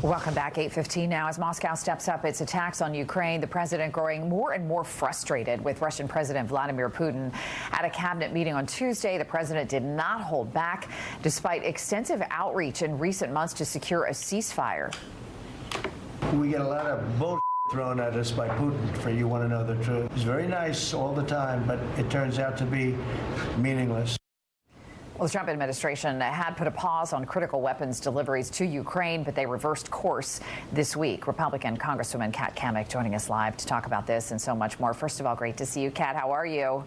Welcome back. 8:15 now. As Moscow steps up its attacks on Ukraine, the president growing more and more frustrated with Russian President Vladimir Putin. At a cabinet meeting on Tuesday, the president did not hold back, despite extensive outreach in recent months to secure a ceasefire. We get a lot of bullshit thrown at us by Putin, for you want to know the truth. He's very nice all the time, but it turns out to be meaningless. Well, the Trump administration had put a pause on critical weapons deliveries to Ukraine, but they reversed course this week. Republican Congresswoman Cammack joining us live to talk about this and so much more. First of all, great to see you, Kat. How are you?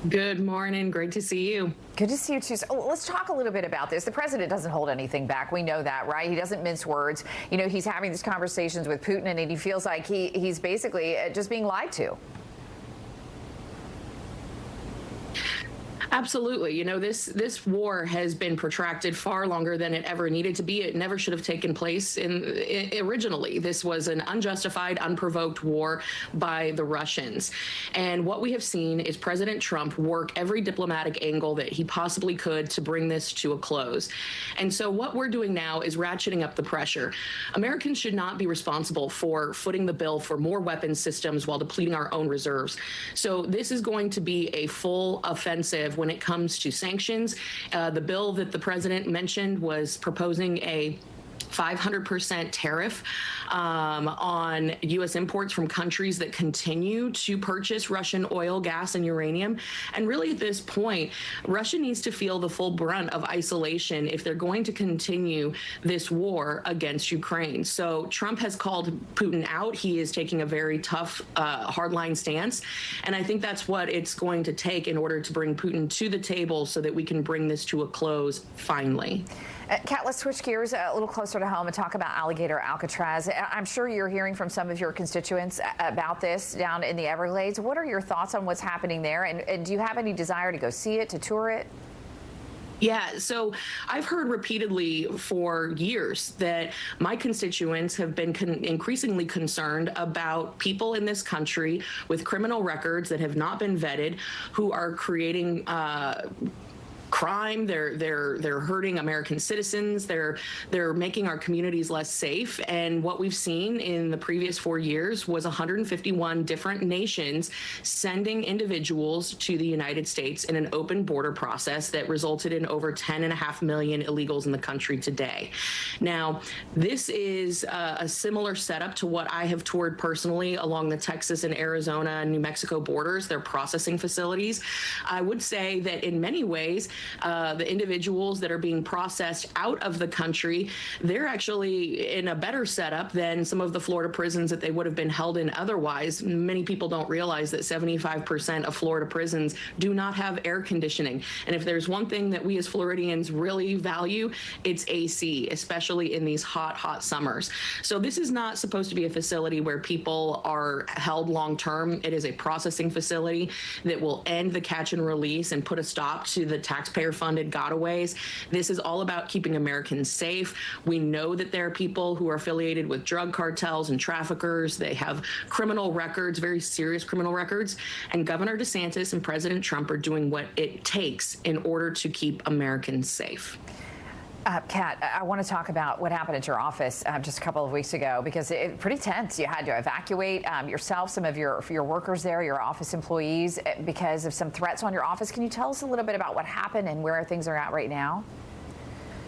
Good morning. Great to see you. Good to see you, too. So let's talk a little bit about this. The president doesn't hold anything back. We know that, right? He doesn't mince words. You know, he's having these conversations with Putin, and he feels like he's basically just being lied to. Absolutely. You know, this war has been protracted far longer than it ever needed to be. It never should have taken place originally. This was an unjustified, unprovoked war by the Russians. And what we have seen is President Trump work every diplomatic angle that he possibly could to bring this to a close. And so what we're doing now is ratcheting up the pressure. Americans should not be responsible for footing the bill for more weapons systems while depleting our own reserves. So this is going to be a full offensive when it comes to sanctions. The bill that the president mentioned was proposing a 500% tariff on U.S. imports from countries that continue to purchase Russian oil, gas, and uranium. And really, at this point, Russia needs to feel the full brunt of isolation if they're going to continue this war against Ukraine. So Trump has called Putin out. He is taking a very tough, hardline stance. And I think that's what it's going to take in order to bring Putin to the table so that we can bring this to a close finally. Kat, let's switch gears a little closer to home and talk about Alligator Alcatraz. I'm sure you're hearing from some of your constituents about this down in the Everglades. What are your thoughts on what's happening there? And do you have any desire to go see it, to tour it? Yeah, so I've heard repeatedly for years that my constituents have been increasingly concerned about people in this country with criminal records that have not been vetted, who are creating crime. They're hurting American citizens. They're making our communities less safe. And what we've seen in the previous 4 years was 151 different nations sending individuals to the United States in an open border process that resulted in over 10.5 million illegals in the country today. Now, this is a similar setup to what I have toured personally along the Texas and Arizona and New Mexico borders, their processing facilities. I would say that in many ways, the individuals that are being processed out of the country, they're actually in a better setup than some of the Florida prisons that they would have been held in otherwise. Many people don't realize that 75% of Florida prisons do not have air conditioning. And if there's one thing that we as Floridians really value, it's AC, especially in these hot summers. So this is not supposed to be a facility where people are held long term. It is a processing facility that will end the catch and release and put a stop to the taxpayer-funded gotaways. This is all about keeping Americans safe. We know that there are people who are affiliated with drug cartels and traffickers. They have criminal records, very serious criminal records. And Governor DeSantis and President Trump are doing what it takes in order to keep Americans safe. Kat, I want to talk about what happened at your office just a couple of weeks ago, because it's pretty tense. You had to evacuate yourself, some of your workers there, your office employees, because of some threats on your office. Can you tell us a little bit about what happened and where things are at right now?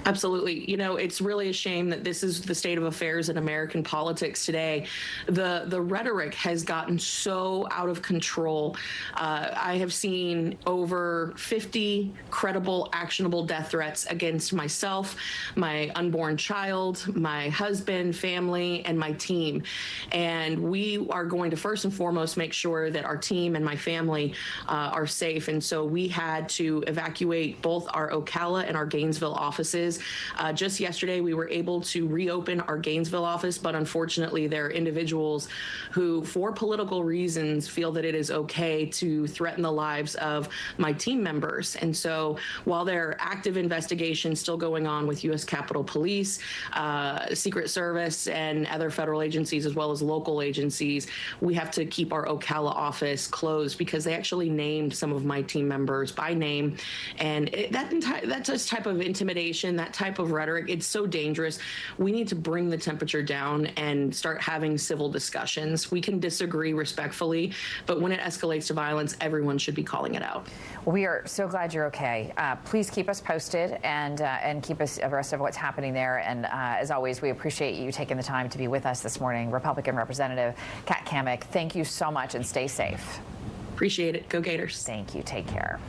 Absolutely. You know, it's really a shame that this is the state of affairs in American politics today. The rhetoric has gotten so out of control. I have seen over 50 credible, actionable death threats against myself, my unborn child, my husband, family, and my team. And we are going to first and foremost make sure that our team and my family are safe. And so we had to evacuate both our Ocala and our Gainesville offices. Just yesterday, we were able to reopen our Gainesville office, but unfortunately, there are individuals who, for political reasons, feel that it is okay to threaten the lives of my team members. And so while there are active investigations still going on with U.S. Capitol Police, Secret Service, and other federal agencies, as well as local agencies, we have to keep our Ocala office closed because they actually named some of my team members by name. And that's type of intimidation that type of rhetoric, it's so dangerous. We need to bring the temperature down and start having civil discussions. We can disagree respectfully, but when it escalates to violence, everyone should be calling it out. We are so glad you're okay. Please keep us posted and keep us abreast of what's happening there. And as always, we appreciate you taking the time to be with us this morning. Republican Representative Cammack, thank you so much and stay safe. Appreciate it. Go Gators. Thank you. Take care.